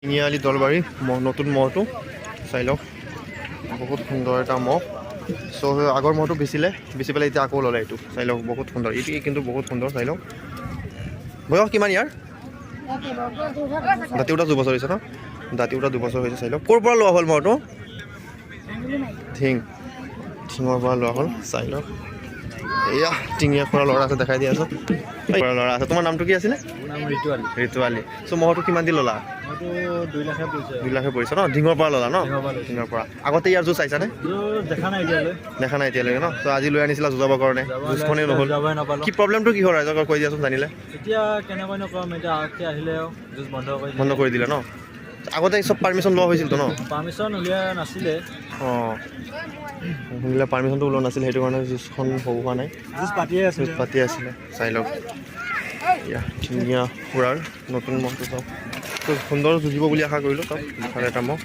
তিনিআলি দলবাৰী নতুন মহটো চাই লওক বহুত সুন্দৰ এটা মহ চ' আগৰ মহটো বেচি পেলাই এতিয়া আকৌ ল'লে এইটো চাই লওক বহুত সুন্দৰ এইটো কিন্তু বহুত সুন্দৰ চাই লওক বয়স কিমান ইয়াৰ দাঁতি উঠা 2 বছৰ হৈছে ন দাঁতি উঠা 2 বছৰ হৈছে চাই লওক ক'ৰ পৰা লোৱা হ'ল মহটো টিঙৰ পৰা লোৱা হ'ল চাই লওক এয়া টিঙিয়া পৰা ল'ৰা আছে দেখাই দিয়া আছোঁ ল'ৰা আছে তোমাৰ নামটো কি আছিলে ঋতুৱালী চ' মহটো কিমান দি ল'লা 2 লাখে পৰিছে ন ঢিঙৰ পৰা ল'লা ন ঢিঙৰ পৰা আগতে ইয়াৰ জুচ চাইছানে দেখা নাই এতিয়ালৈকে ন ত' আজি লৈ আনিছিলা যুঁজাবৰ কাৰণে জুচখনেই নহ'ল কি প্ৰব্লেমটো কি হ'ল ৰাইজক কৈ দিয়াচোন জানিলে এতিয়া কেনেকৈ নকম এতিয়া আগতে আহিলে জুচ বন্ধ কৰি দিলে ন আগতে চব পাৰ্মিশ্যন লোৱা হৈছিলতো ন পাৰ্মিশ্যন উলিওৱা নাছিলে অঁ শুনিলে পাৰ্মিশ্যনটো ওলোৱা নাছিলে সেইটো কাৰণে জুচখন হ'ব হোৱা নাই জুচ পাতি আছিলে চাই লওক এয়া ধুনীয়া খুৰাৰ নতুন মহটো চাওক সুন্দৰ যুঁজিব বুলি আশা কৰিলোঁ চাওক এটা মহ